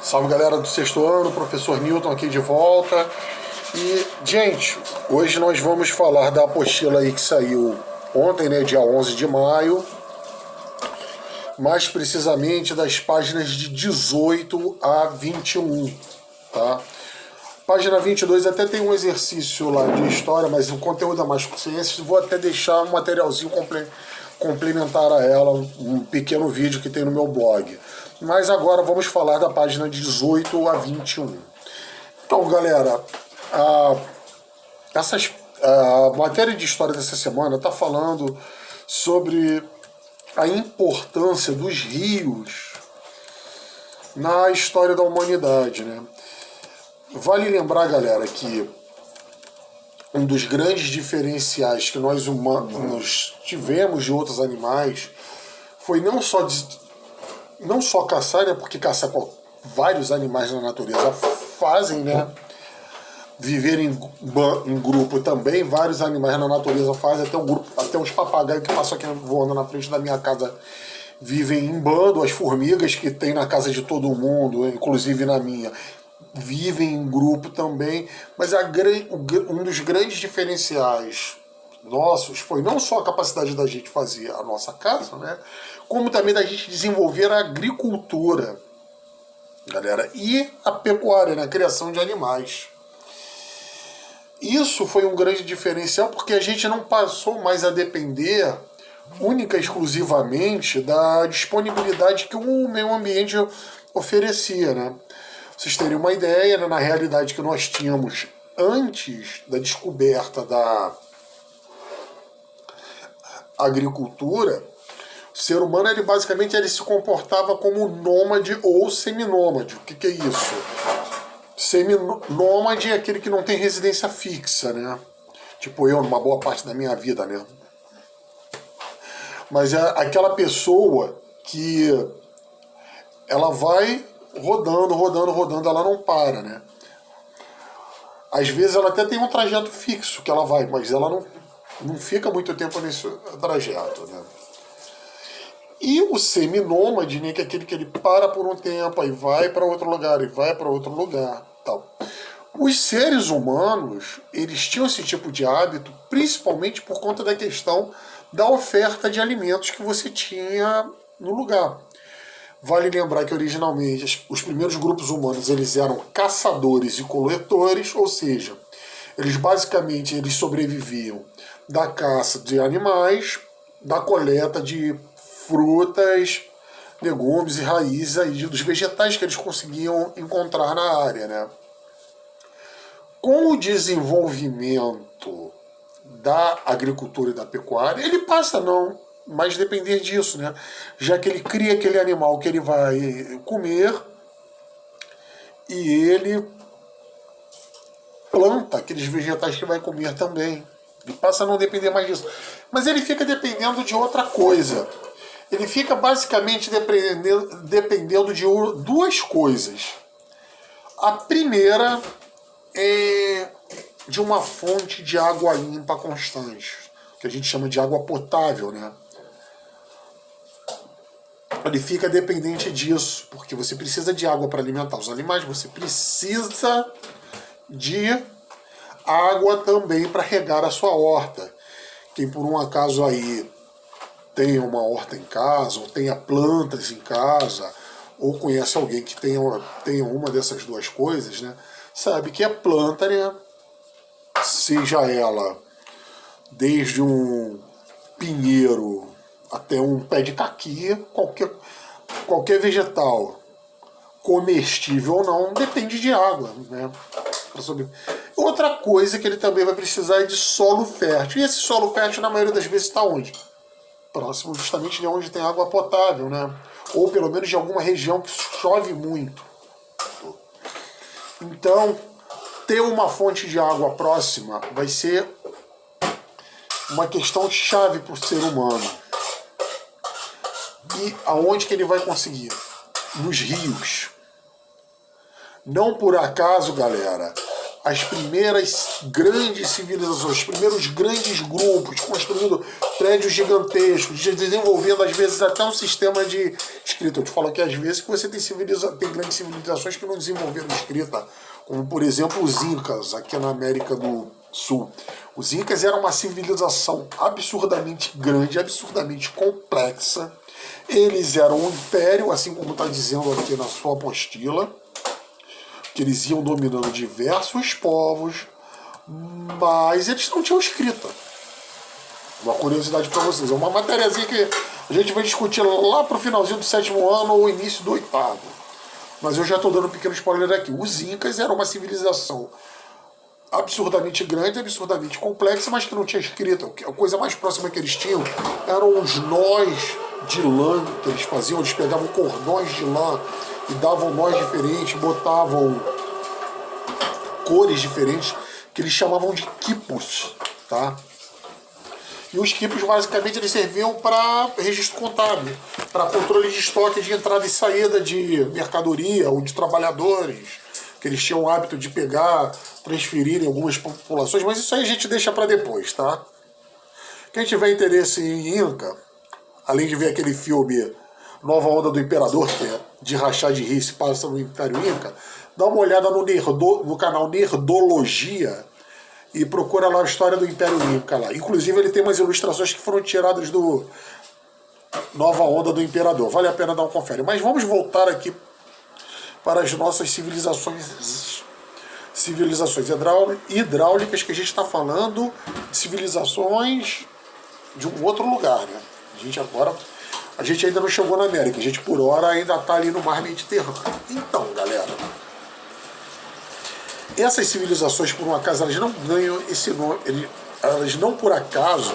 Salve galera do sexto ano, professor Newton aqui de volta. E, gente, hoje nós vamos falar da apostila aí que saiu ontem, né, dia 11 de maio. Mais precisamente das páginas de 18 a 21, tá? Página 22 até tem um exercício lá de história, mas o conteúdo é mais consciência. Vou até deixar um materialzinho complementar a ela, um pequeno vídeo que tem no meu blog. Mas agora vamos falar da página 18 a 21. Então, galera, a matéria de história dessa semana está falando sobre a importância dos rios na história da humanidade, né? Vale lembrar, galera, que um dos grandes diferenciais que nós humanos tivemos de outros animais foi não só caçar, né? Porque caçar vários animais na natureza fazem, né? Viver em grupo também, vários animais na natureza fazem, até uns papagaios que passam aqui voando na frente da minha casa vivem em bando, as formigas que tem na casa de todo mundo, inclusive na minha, vivem em grupo também, mas um dos grandes diferenciais nossos foi não só a capacidade da gente fazer a nossa casa, né, como também da gente desenvolver a agricultura, galera, e a pecuária, né, a criação de animais. Isso foi um grande diferencial porque a gente não passou mais a depender única e exclusivamente da disponibilidade que o meio ambiente oferecia, né? Vocês terem uma ideia, né, na realidade que nós tínhamos antes da descoberta da agricultura, o ser humano basicamente ele se comportava como nômade ou seminômade. O que é isso? Seminômade é aquele que não tem residência fixa, né? Tipo eu, numa boa parte da minha vida, né? Mas é aquela pessoa que ela vai rodando, ela não para, né? Às vezes ela até tem um trajeto fixo que ela vai, mas ela não fica muito tempo nesse trajeto, né? E o seminômade, né, que é aquele que ele para por um tempo, aí vai para outro lugar, e vai para outro lugar, tal. Os seres humanos, eles tinham esse tipo de hábito, principalmente por conta da questão da oferta de alimentos que você tinha no lugar. Vale lembrar que originalmente os primeiros grupos humanos eles eram caçadores e coletores, ou seja, eles basicamente sobreviviam da caça de animais, da coleta de frutas, legumes e raízes aí, dos vegetais que eles conseguiam encontrar na área, né? Com o desenvolvimento da agricultura e da pecuária, ele passa a não mais depender disso, né? Já que ele cria aquele animal que ele vai comer e ele planta aqueles vegetais que vai comer também. Ele passa a não depender mais disso. Mas ele fica dependendo de outra coisa. Ele fica basicamente dependendo de duas coisas. A primeira é de uma fonte de água limpa constante, que a gente chama de água potável, né? Ele fica dependente disso, porque você precisa de água para alimentar os animais, você precisa de água também para regar a sua horta. Quem por um acaso aí tenha uma horta em casa, ou tenha plantas em casa, ou conhece alguém que tenha uma dessas duas coisas, né? Sabe que a planta, né, seja ela desde um pinheiro até um pé de caqui, qualquer vegetal, comestível ou não, depende de água, né? Outra coisa que ele também vai precisar é de solo fértil. E esse solo fértil, na maioria das vezes, está onde? Próximo justamente de onde tem água potável, né? Ou pelo menos de alguma região que chove muito. Então, ter uma fonte de água próxima vai ser uma questão chave para o ser humano. E aonde que ele vai conseguir? Nos rios. Não por acaso, galera, as primeiras grandes civilizações, os primeiros grandes grupos, construindo prédios gigantescos, desenvolvendo às vezes até um sistema de escrita. Eu te falo que às vezes que você tem grandes civilizações que não desenvolveram escrita, como por exemplo os Incas, aqui na América do Sul. Os Incas eram uma civilização absurdamente grande, absurdamente complexa. Eles eram um império, assim como está dizendo aqui na sua apostila, que eles iam dominando diversos povos, mas eles não tinham escrita. Uma curiosidade para vocês, é uma matériazinha que a gente vai discutir lá para o finalzinho do 7º ano ou início do 8º. Mas eu já estou dando um pequeno spoiler aqui. Os Incas eram uma civilização absurdamente grande, absurdamente complexa, mas que não tinha escrita. A coisa mais próxima que eles tinham eram os nós de lã que eles faziam. Eles pegavam cordões de lã e davam nós diferentes, botavam cores diferentes, que eles chamavam de quipos, tá? E os quipos, basicamente, eles serviam para registro contábil, para controle de estoque de entrada e saída de mercadoria ou de trabalhadores, que eles tinham o hábito de pegar, transferir em algumas populações, mas isso aí a gente deixa para depois, tá? Quem tiver interesse em Inca, além de ver aquele filme Nova Onda do Imperador, que é de rachar de rir, se passa no Império Inca, dá uma olhada no canal Nerdologia e procura lá a história do Império Inca lá. Inclusive ele tem umas ilustrações que foram tiradas do Nova Onda do Imperador. Vale a pena dar um confere. Mas vamos voltar aqui para as nossas civilizações hidráulicas, que a gente está falando de civilizações de um outro lugar, né? A gente ainda não chegou na América, a gente por hora ainda está ali no mar Mediterrâneo. Então, galera, essas civilizações, por um acaso, elas não ganham esse nome, elas não por acaso,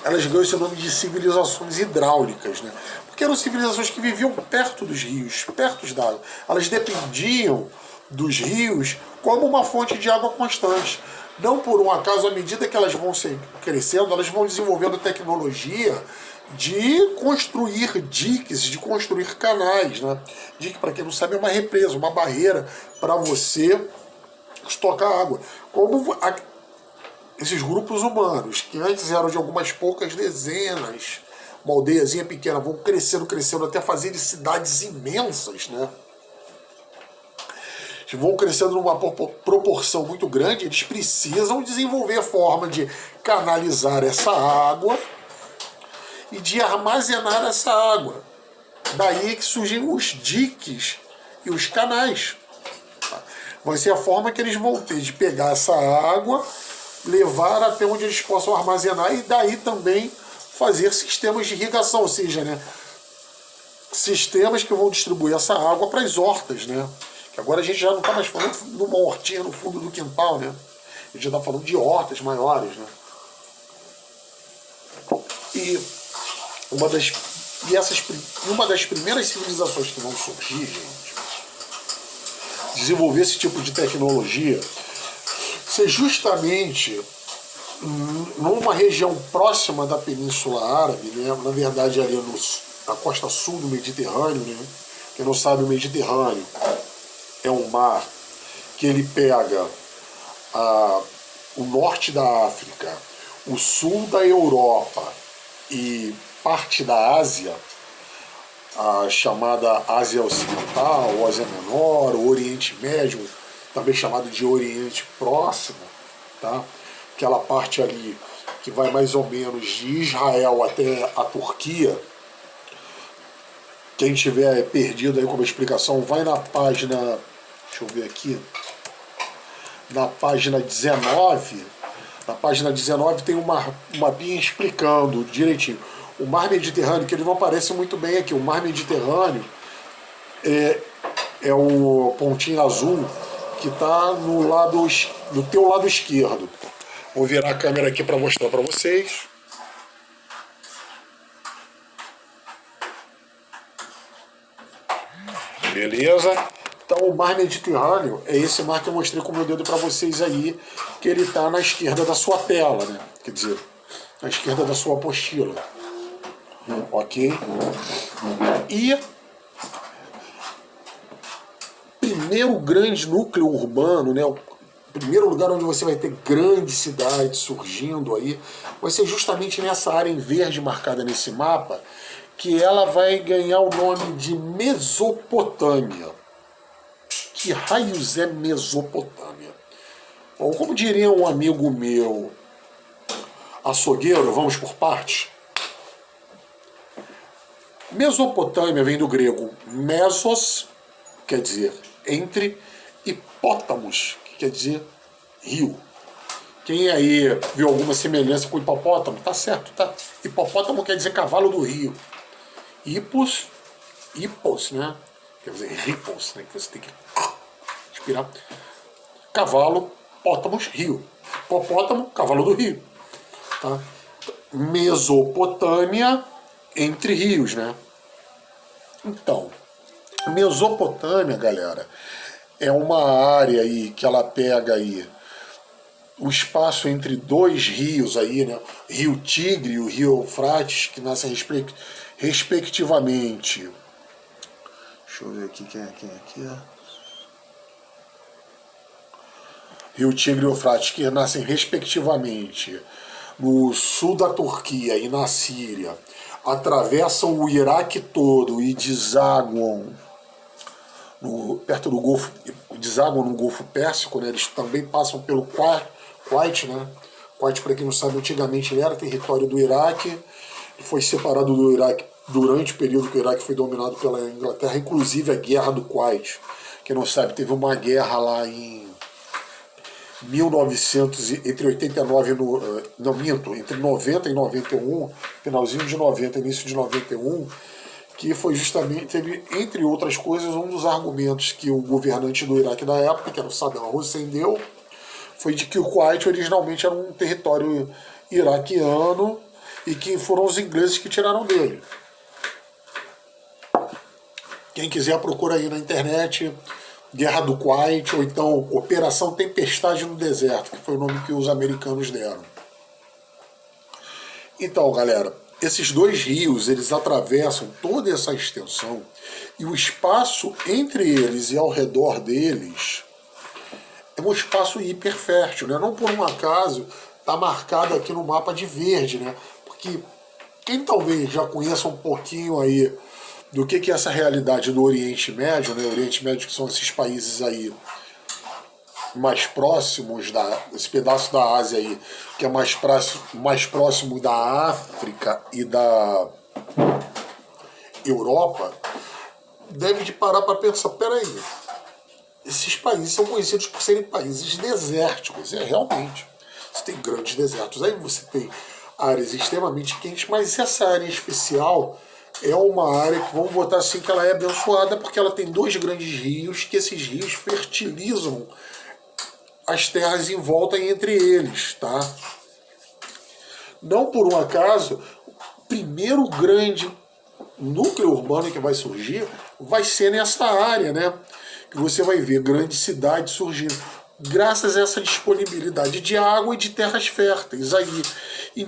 elas ganham esse nome de civilizações hidráulicas, né? Porque eram civilizações que viviam perto dos rios, perto d'água. Elas dependiam dos rios como uma fonte de água constante. Não por um acaso, à medida que elas vão crescendo, elas vão desenvolvendo tecnologia de construir diques, de construir canais, né? Dique, para quem não sabe, é uma represa, uma barreira para você estocar água. Como esses grupos humanos, que antes eram de algumas poucas dezenas, uma aldeiazinha pequena, vão crescendo, crescendo, até fazerem cidades imensas, né? Vão crescendo numa proporção muito grande, eles precisam desenvolver a forma de canalizar essa água e de armazenar essa água. Daí que surgem os diques e os canais. Vai ser a forma que eles vão ter de pegar essa água, levar até onde eles possam armazenar e daí também fazer sistemas de irrigação, ou seja, né, sistemas que vão distribuir essa água para as hortas, né? Que agora a gente já não está mais falando de uma hortinha no fundo do quintal, né? A gente já está falando de hortas maiores, né? E uma das primeiras civilizações que vão surgir, gente, desenvolver esse tipo de tecnologia, ser justamente numa região próxima da Península Árabe, né? Na verdade ali na costa sul do Mediterrâneo, né? Quem não sabe, o Mediterrâneo é um mar que ele pega o norte da África, o sul da Europa e parte da Ásia, a chamada Ásia Ocidental, ou Ásia Menor, o Oriente Médio, também chamado de Oriente Próximo, tá? Aquela parte ali que vai mais ou menos de Israel até a Turquia. Quem tiver perdido aí com uma explicação, vai na página, deixa eu ver aqui, na página 19. Na página 19 tem um mapinha explicando direitinho. O mar Mediterrâneo, que ele não aparece muito bem aqui, o mar Mediterrâneo é o pontinho azul que está no teu lado esquerdo. Vou virar a câmera aqui para mostrar para vocês. Beleza? Então o mar Mediterrâneo é esse mar que eu mostrei com o meu dedo para vocês aí, que ele está na esquerda da sua tela, né? Quer dizer, na esquerda da sua apostila. Ok? E primeiro grande núcleo urbano, né? O primeiro lugar onde você vai ter grandes cidades surgindo aí, vai ser justamente nessa área em verde marcada nesse mapa, que ela vai ganhar o nome de Mesopotâmia. Que raios é Mesopotâmia? Bom, como diria um amigo meu açougueiro, vamos por partes. Mesopotâmia vem do grego mesos, quer dizer entre, e pótamos, que quer dizer rio. Quem aí viu alguma semelhança com hipopótamo? Tá certo, tá? Hipopótamo quer dizer cavalo do rio. Hipos, né? Quer dizer ripos, né? Que você tem que inspirar. Cavalo, pótamos, rio. Hipopótamo, cavalo do rio. Tá? Mesopotâmia, entre rios, né? Então, Mesopotâmia, galera, é uma área aí que ela pega aí o espaço entre dois rios aí, né? Rio Tigre e o Rio Eufrates, que nascem respectivamente. Deixa eu ver aqui quem é aqui. Rio Tigre e Eufrates, que nascem respectivamente no sul da Turquia e na Síria, atravessam o Iraque todo e desaguam perto do Golfo, desaguam no Golfo Pérsico, né? Eles também passam pelo Kuwait, né? Kuwait, para quem não sabe, antigamente ele era território do Iraque, foi separado do Iraque durante o período que o Iraque foi dominado pela Inglaterra, inclusive a Guerra do Kuwait. Quem não sabe, teve uma guerra lá em 1900, entre 89 não minto, entre 90 e 91, finalzinho de 90, início de 91, que foi justamente, teve, entre outras coisas, um dos argumentos que o governante do Iraque da época, que era o Saddam Hussein, deu, foi de que o Kuwait originalmente era um território iraquiano e que foram os ingleses que tiraram dele. Quem quiser procura aí na internet Guerra do Kuwait, ou então Operação Tempestade no Deserto, que foi o nome que os americanos deram. Então, galera, esses dois rios, eles atravessam toda essa extensão e o espaço entre eles e ao redor deles é um espaço hiperfértil, né? Não por um acaso está marcado aqui no mapa de verde, né? Porque quem talvez já conheça um pouquinho aí do que é essa realidade do Oriente Médio, né? O Oriente Médio, que são esses países aí mais próximos, esse pedaço da Ásia aí, que é mais próximo da África e da Europa, deve de parar para pensar, peraí, esses países são conhecidos por serem países desérticos, realmente. Você tem grandes desertos, aí você tem áreas extremamente quentes, mas essa área especial é uma área que, vamos botar assim, que ela é abençoada porque ela tem dois grandes rios, que esses rios fertilizam as terras em volta e entre eles, tá? Não por um acaso, o primeiro grande núcleo urbano que vai surgir vai ser nessa área, né? Que você vai ver grandes cidades surgindo, graças a essa disponibilidade de água e de terras férteis aí. E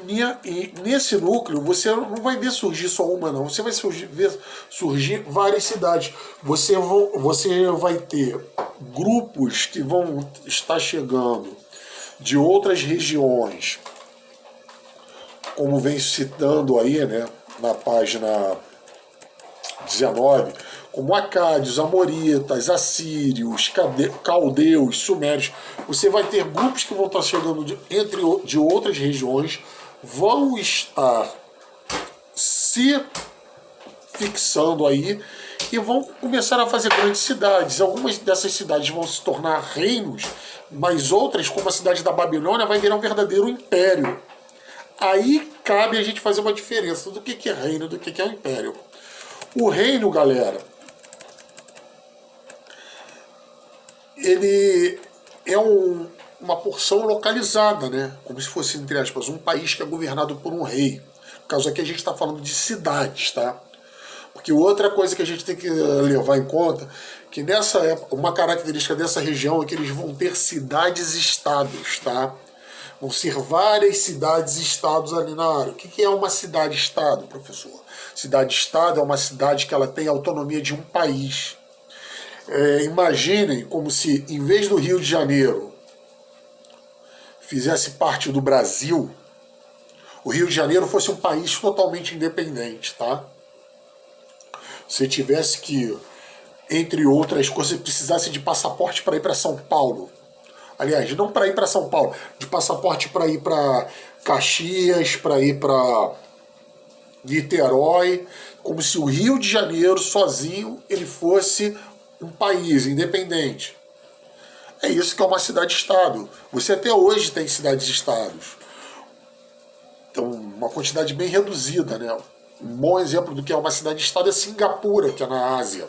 nesse núcleo você não vai ver surgir só uma, não. Você vai ver surgir várias cidades. Você vai ter grupos que vão estar chegando de outras regiões, como vem citando aí, né, na página 19, como acádios, amoritas, assírios, caldeus, sumérios. Você vai ter grupos que vão estar chegando de outras regiões, vão estar se fixando aí e vão começar a fazer grandes cidades. Algumas dessas cidades vão se tornar reinos, mas outras, como a cidade da Babilônia, vai virar um verdadeiro império. Aí cabe a gente fazer uma diferença do que é reino, do que é um império. O reino, galera, ele é uma porção localizada, né? Como se fosse, entre aspas, um país que é governado por um rei. No caso aqui a gente está falando de cidades, tá? Porque outra coisa que a gente tem que levar em conta, que nessa época, uma característica dessa região é que eles vão ter cidades-estados, tá? Vão ser várias cidades-estados ali na área. O que é uma cidade-estado, professor? Cidade-estado é uma cidade que ela tem autonomia de um país. Imaginem como se, em vez do Rio de Janeiro, fizesse parte do Brasil, o Rio de Janeiro fosse um país totalmente independente, tá? Se tivesse que, entre outras coisas, precisasse de passaporte para ir para São Paulo. Aliás, não para ir para São Paulo, de passaporte para ir para Caxias, para ir para Niterói, como se o Rio de Janeiro sozinho ele fosse um país independente. É isso que é uma cidade-estado. Você até hoje tem cidades-estados. Então, uma quantidade bem reduzida, né? Um bom exemplo do que é uma cidade-estado é Singapura, que é na Ásia.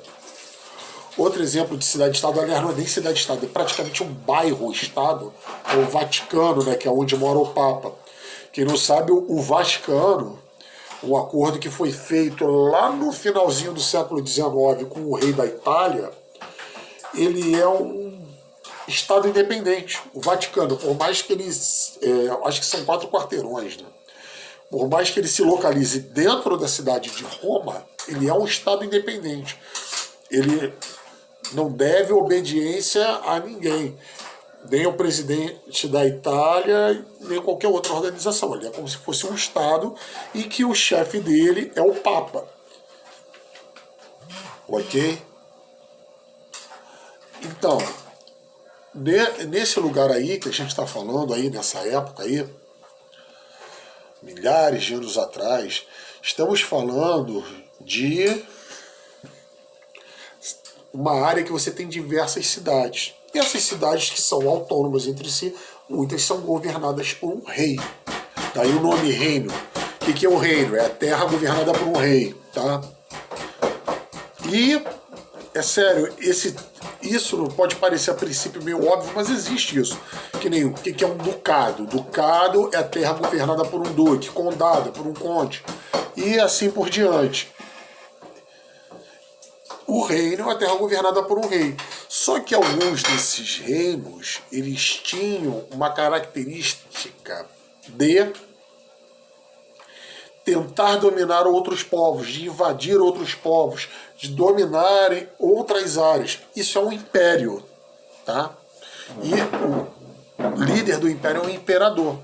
Outro exemplo de cidade-estado, aliás, não é nem cidade-estado, é praticamente um bairro-estado, é o Vaticano, né, que é onde mora o Papa. Quem não sabe, o Vaticano, um acordo que foi feito lá no finalzinho do século XIX com o rei da Itália, ele é um estado independente, o Vaticano, por mais que ele, acho que são 4 quarteirões, né? Por mais que ele se localize dentro da cidade de Roma, ele é um estado independente. Ele não deve obediência a ninguém, nem ao presidente da Itália, nem qualquer outra organização. Ele é como se fosse um estado e que o chefe dele é o Papa. Ok? Então, nesse lugar aí que a gente está falando aí, nessa época aí, milhares de anos atrás, estamos falando de uma área que você tem diversas cidades. E essas cidades que são autônomas entre si, muitas são governadas por um rei. Daí o nome reino. O que é o reino? É a terra governada por um rei, tá? E, é sério, isso não pode parecer a princípio meio óbvio, mas existe isso. Que nem o que é um ducado. Ducado é a terra governada por um duque, condado por um conde, e assim por diante. O reino é a terra governada por um rei. Só que alguns desses reinos, eles tinham uma característica de tentar dominar outros povos, de invadir outros povos, de dominarem outras áreas. Isso é um império, tá? E o líder do império é um imperador.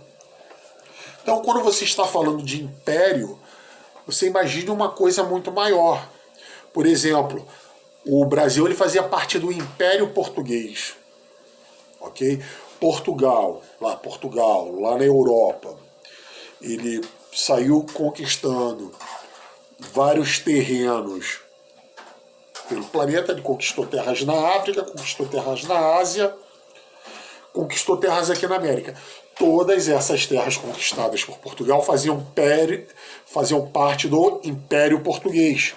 Então, quando você está falando de império, você imagina uma coisa muito maior. Por exemplo, o Brasil ele fazia parte do Império Português, ok? Portugal, lá na Europa, ele saiu conquistando vários terrenos pelo planeta. Ele conquistou terras na África, conquistou terras na Ásia, conquistou terras aqui na América. Todas essas terras conquistadas por Portugal faziam parte do Império Português.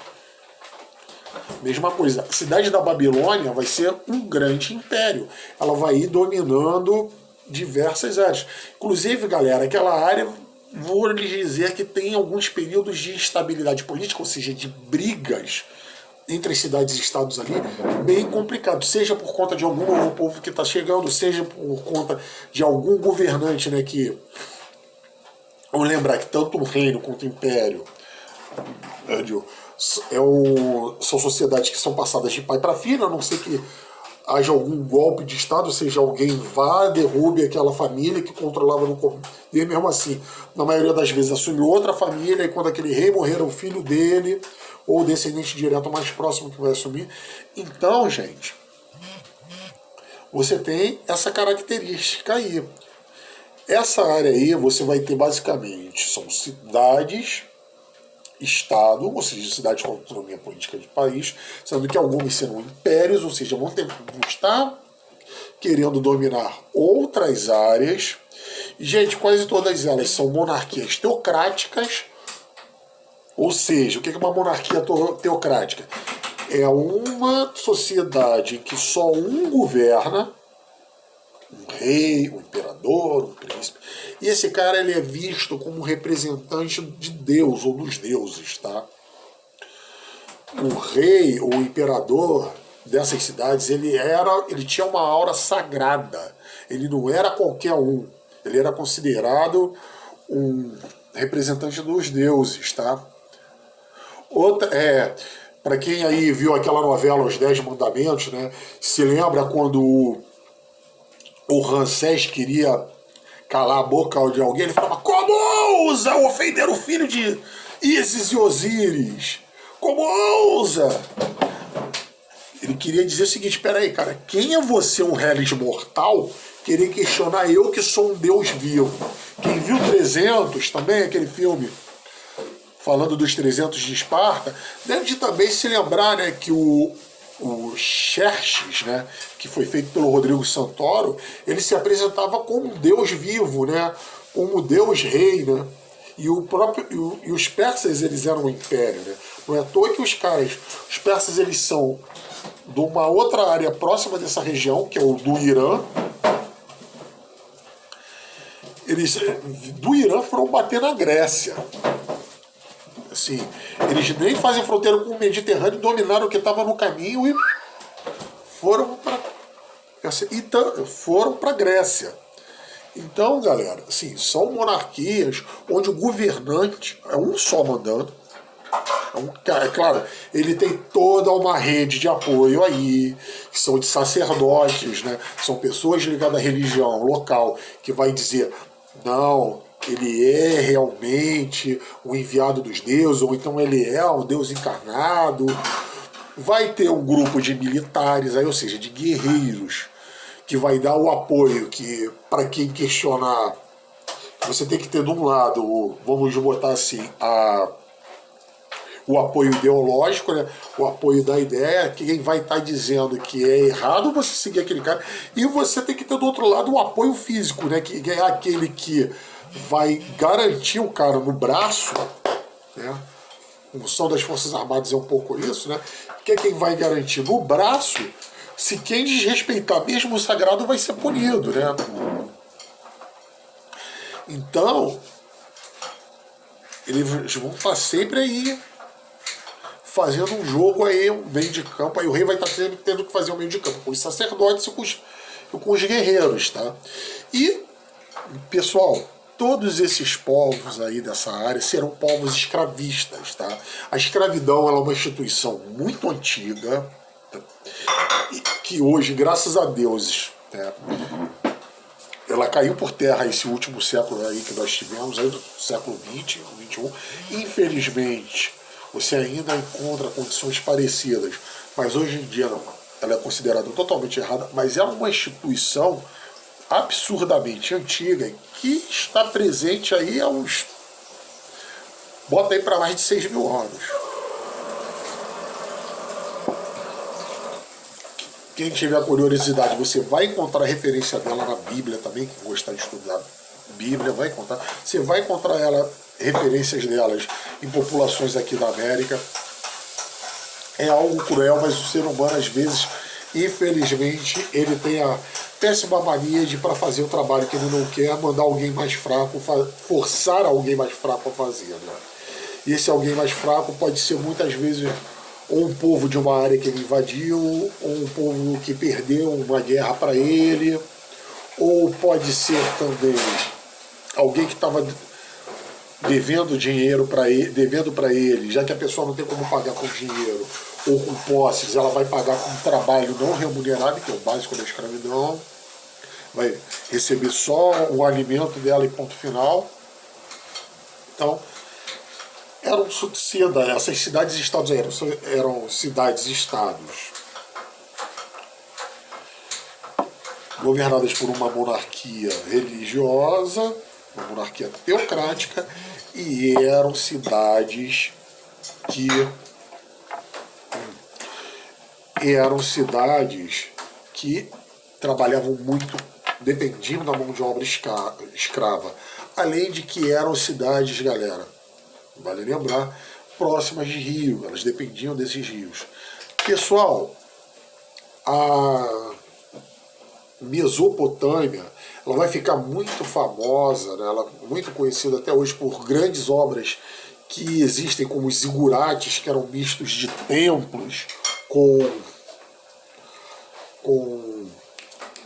Mesma coisa, a cidade da Babilônia vai ser um grande império. Ela vai ir dominando diversas áreas. Inclusive, galera, aquela área, vou lhes dizer que tem alguns períodos de instabilidade política, ou seja, de brigas entre as cidades e estados ali, bem complicado. Seja por conta de algum novo povo que está chegando, seja por conta de algum governante, né, que... Vamos lembrar que tanto o reino quanto o império... são sociedades que são passadas de pai para filho, a não ser que haja algum golpe de Estado, ou seja, alguém vá, derrube aquela família que controlava no começo. E mesmo assim, na maioria das vezes, assume outra família, e quando aquele rei morrer, é o filho dele, ou o descendente direto mais próximo que vai assumir. Então, gente, você tem essa característica aí. Essa área aí, você vai ter basicamente, são cidades... Estado, ou seja, cidades com autonomia política de país, sendo que algumas serão impérios, ou seja, vão estar querendo dominar outras áreas. E, gente, quase todas elas são monarquias teocráticas, ou seja, o que é uma monarquia teocrática? É uma sociedade em que só um governa, um rei, um imperador, um príncipe. E esse cara ele é visto como representante de Deus ou dos deuses, tá? O rei ou o imperador dessas cidades, ele tinha uma aura sagrada. Ele não era qualquer um. Ele era considerado um representante dos deuses, tá? Para quem aí viu aquela novela Os 10 Mandamentos, né? Se lembra quando o Ramsés queria calar a boca de alguém, ele falava: como ousa ofender o filho de Ísis e Osíris? Como ousa? Ele queria dizer o seguinte: espera aí, cara, quem é você, um reles mortal, querer questionar eu que sou um Deus vivo? Quem viu 300, também aquele filme falando dos 300 de Esparta, deve de também se lembrar, né, que o Xerxes, né, que foi feito pelo Rodrigo Santoro, ele se apresentava como um Deus vivo, né, como Deus rei, né? E os persas, eles eram um império, né? Não é à toa que os persas, eles são de uma outra área próxima dessa região, que é o do Irã. Eles do Irã foram bater na Grécia. Assim, eles nem fazem fronteira com o Mediterrâneo, dominaram o que estava no caminho e foram para a Grécia. Então, galera, assim, são monarquias onde o governante é um só mandando. É claro, ele tem toda uma rede de apoio aí, que são de sacerdotes, né? São pessoas ligadas à religião local, que vai dizer: não, ele é realmente o enviado dos deuses, ou então ele é um Deus encarnado. Vai ter um grupo de militares, aí, ou seja, de guerreiros, que vai dar o apoio que, para quem questionar, você tem que ter de um lado, vamos botar assim, o apoio ideológico, né? O apoio da ideia, quem vai estar dizendo que é errado você seguir aquele cara, e você tem que ter do outro lado o apoio físico, né? Que é aquele que vai garantir o cara no braço, né? A função das Forças Armadas é um pouco isso, né? Que é quem vai garantir no braço. Se quem desrespeitar mesmo o sagrado vai ser punido, né? Então, eles vão estar sempre aí fazendo um jogo aí, um meio de campo. Aí o rei vai estar sempre tendo que fazer um meio de campo com os sacerdotes e com os guerreiros, tá? E, pessoal, todos esses povos aí dessa área serão povos escravistas, tá? A escravidão ela é uma instituição muito antiga, que hoje, graças a Deus, né, ela caiu por terra esse último século aí que nós tivemos, aí do século XX, XXI. Infelizmente, você ainda encontra condições parecidas, mas hoje em dia não. Ela é considerada totalmente errada, mas é uma instituição absurdamente antiga que está presente aí há uns... bota aí para mais de 6 mil anos. Quem tiver curiosidade, você vai encontrar referência dela na Bíblia também, quem gostar de estudar Bíblia vai encontrar. Você vai encontrar referências delas em populações aqui da América. É algo cruel, mas o ser humano, às vezes, infelizmente, ele tem a péssima mania de, para fazer o trabalho que ele não quer, mandar alguém mais fraco, forçar alguém mais fraco a fazer, né? E esse alguém mais fraco pode ser muitas vezes ou um povo de uma área que ele invadiu, ou um povo que perdeu uma guerra para ele, ou pode ser também alguém que estava devendo dinheiro para ele, já que a pessoa não tem como pagar com dinheiro ou com posses, ela vai pagar com trabalho não remunerado, que é o básico da escravidão, vai receber só o alimento dela e ponto final. Então, eram suceda, essas cidades-estados eram cidades-estados governadas por uma monarquia religiosa, uma monarquia teocrática, e eram cidades que trabalhavam muito, dependiam da mão de obra escrava. Além de que eram cidades, galera, vale lembrar, próximas de rio, elas dependiam desses rios. Pessoal, a Mesopotâmia, ela vai ficar muito famosa, né? Ela é muito conhecida até hoje por grandes obras que existem, como os zigurates, que eram mistos de templos com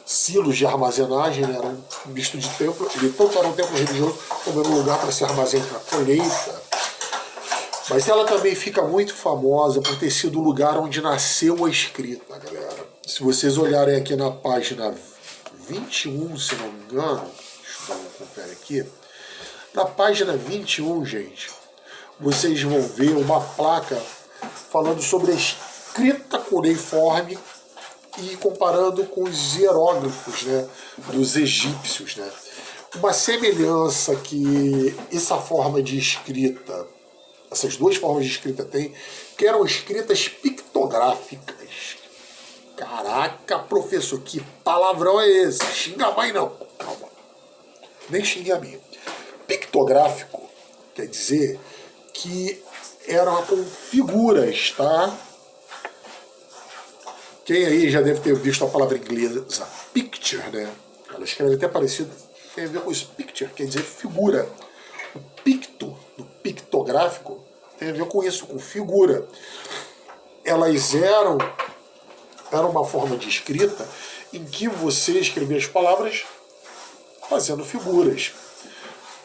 silos de armazenagem, né? Era um misto de templo, ele tanto era um templo religioso como era um lugar para se armazenar a colheita. Mas ela também fica muito famosa por ter sido o lugar onde nasceu a escrita, galera. Se vocês olharem aqui na página 21, se não me engano, Então, confere aqui. Na página 21, gente, vocês vão ver uma placa falando sobre a escrita cuneiforme e comparando com os hieróglifos, né, dos egípcios, né. Uma semelhança que essa forma de escrita, essas duas formas de escrita têm, que eram escritas pictográficas. Caraca, professor, que palavrão é esse? Xinga a mãe não. Calma. Nem xingue a mim. Pictográfico quer dizer que eram com figuras, tá? Quem aí já deve ter visto a palavra inglesa picture, né? Ela escreve até parecido, tem a ver com isso. Picture quer dizer figura. O picto, do pictográfico, tem a ver com isso, com figura. Elas eram uma forma de escrita em que você escrevia as palavras fazendo figuras.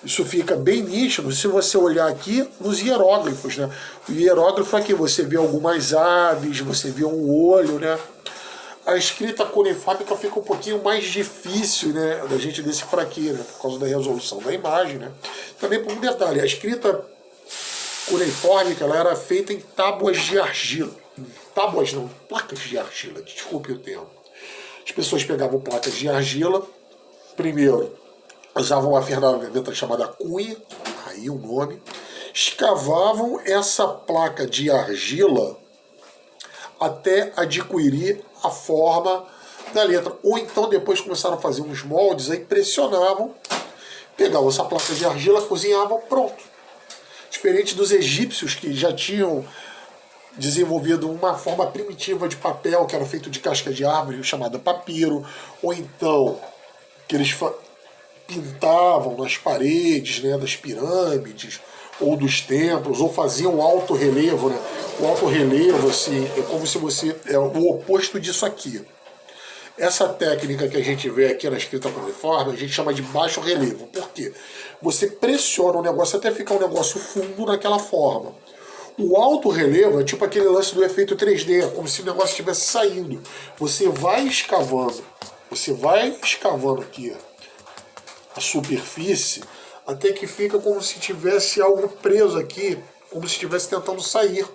Isso fica bem nítido se você olhar aqui nos hieróglifos, né? O hieróglifo é que você vê algumas aves, você vê um olho, né? A escrita cuneiforme fica um pouquinho mais difícil, né, da gente decifrar aqui, né, por causa da resolução da imagem, né? Também por um detalhe, a escrita cuneiforme ela era feita em tábuas de argila. Tábuas não, placas de argila, desculpe o termo. As pessoas pegavam placas de argila, primeiro usavam uma ferramenta chamada cunha, aí o nome, escavavam essa placa de argila até adquirir a forma da letra. Ou então depois começaram a fazer uns moldes, aí pressionavam, pegavam essa placa de argila, cozinhavam, pronto. Diferente dos egípcios que já tinham desenvolvido uma forma primitiva de papel que era feito de casca de árvore, chamada papiro, ou então que eles pintavam nas paredes, né, das pirâmides ou dos templos, ou faziam alto relevo, né? O alto relevo, assim, é como se você é o oposto disso aqui. Essa técnica que a gente vê aqui na escrita cuneiforme, a gente chama de baixo relevo. Por quê? Você pressiona o negócio até ficar um negócio fundo naquela forma. O alto relevo é tipo aquele lance do efeito 3D, é como se o negócio estivesse saindo. Você vai escavando aqui a superfície até que fica como se tivesse algo preso aqui, como se estivesse tentando sair.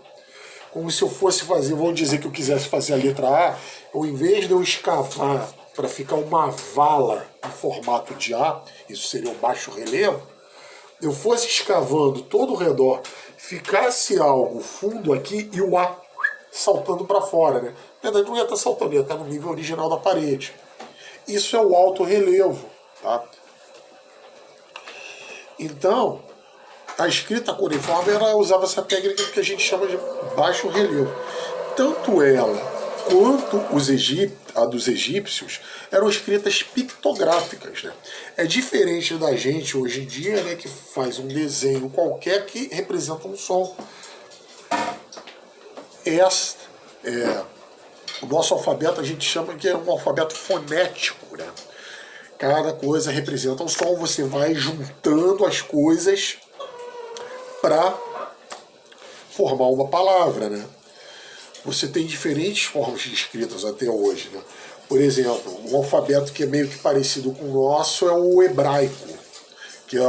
Como se eu fosse fazer, vamos dizer que eu quisesse fazer a letra A, ao invés de eu escavar para ficar uma vala em formato de A, isso seria o baixo relevo, eu fosse escavando todo o redor, ficasse algo fundo aqui e o A saltando para fora, né? Na verdade não ia estar saltando, ia estar no nível original da parede. Isso é o alto relevo, tá? Então, a escrita cuneiforme ela usava essa técnica que a gente chama de baixo relevo. Tanto ela quanto a dos egípcios eram escritas pictográficas, né? É diferente da gente hoje em dia, né, que faz um desenho qualquer que representa um som. O nosso alfabeto a gente chama que é um alfabeto fonético, né? Cada coisa representa um som, você vai juntando as coisas para formar uma palavra, né? Você tem diferentes formas de escritas até hoje, né? Por exemplo, um alfabeto que é meio que parecido com o nosso é o hebraico, que é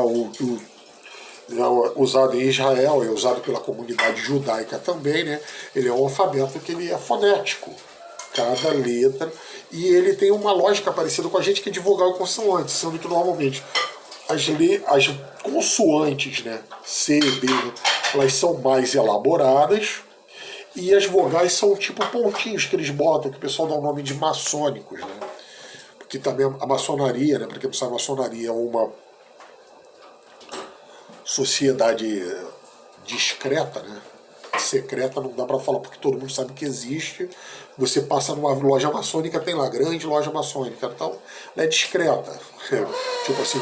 usado em Israel, é usado pela comunidade judaica também, né? Ele é um alfabeto que ele é fonético, cada letra, e ele tem uma lógica parecida com a gente que é de vogal e consoante, sendo que normalmente as consoantes, né, C, B, elas são mais elaboradas, e as vogais são tipo pontinhos que eles botam, que o pessoal dá o nome de maçônicos, né? Porque também a maçonaria, né, para quem não sabe, a maçonaria é uma sociedade discreta, né? Secreta não dá para falar porque todo mundo sabe que existe. Você passa numa loja maçônica, tem lá, grande loja maçônica, então ela é discreta. Tipo assim,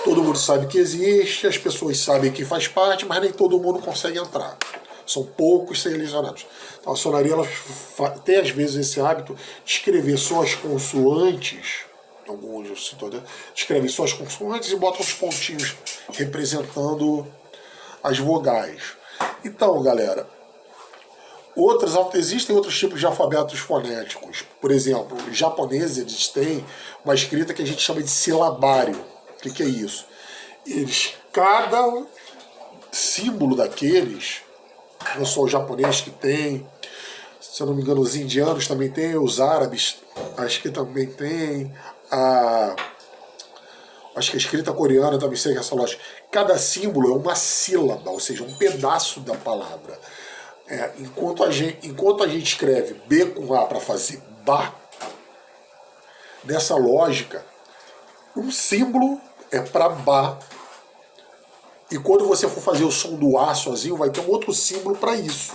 todo mundo sabe que existe, as pessoas sabem que faz parte, mas nem todo mundo consegue entrar. São poucos selecionados. Então a maçonaria ela tem às vezes esse hábito de escrever só as consoantes, alguns escrevem só as consoantes e botam os pontinhos representando as vogais. Então, galera, existem outros tipos de alfabetos fonéticos. Por exemplo, os japoneses eles têm uma escrita que a gente chama de silabário. O que é isso? Cada símbolo daqueles, não só o japonês que tem, se eu não me engano os indianos também tem, os árabes acho que também tem, acho que a escrita coreana também segue essa lógica. Cada símbolo é uma sílaba, ou seja, um pedaço da palavra. Enquanto a gente escreve B com A para fazer ba, nessa lógica, um símbolo é para ba, e quando você for fazer o som do A sozinho, vai ter um outro símbolo para isso.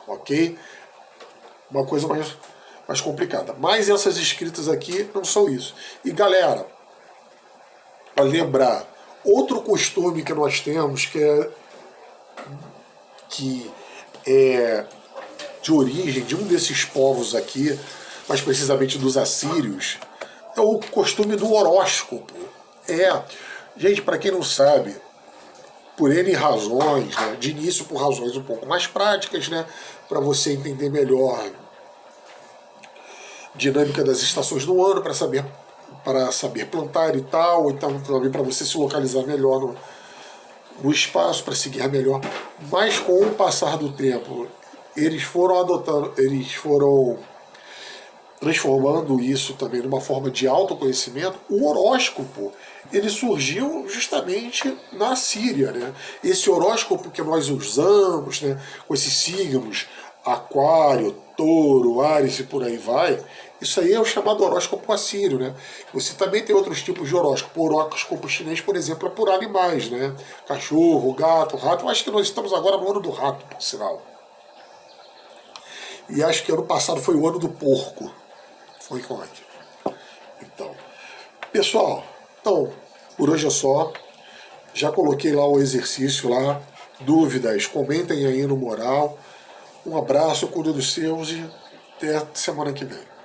Ok? Uma coisa mais complicada. Mas essas escritas aqui não são isso. E galera, para lembrar, outro costume que nós temos que é de origem de um desses povos aqui, mais precisamente dos assírios, é o costume do horóscopo. Gente, para quem não sabe, por N razões, né, de início por razões um pouco mais práticas, né, para você entender melhor a dinâmica das estações do ano, para saber plantar e tal, então também para você se localizar melhor no espaço, para se guiar melhor. Mas com o passar do tempo, eles foram transformando isso também numa forma de autoconhecimento. O horóscopo, ele surgiu justamente na Síria, né? Esse horóscopo que nós usamos, né, com esses signos, Aquário, Touro, Áries e por aí vai, isso aí é o chamado horóscopo assírio, né? Você também tem outros tipos de horóscopo. O horóscopo chinês, por exemplo, é por animais, né? Cachorro, gato, rato. Eu acho que nós estamos agora no ano do rato, por sinal. E acho que ano passado foi o ano do porco. Foi onde? Então, pessoal, por hoje é só. Já coloquei lá o exercício lá. Dúvidas, comentem aí no mural. Um abraço, cuide dos seus e até semana que vem.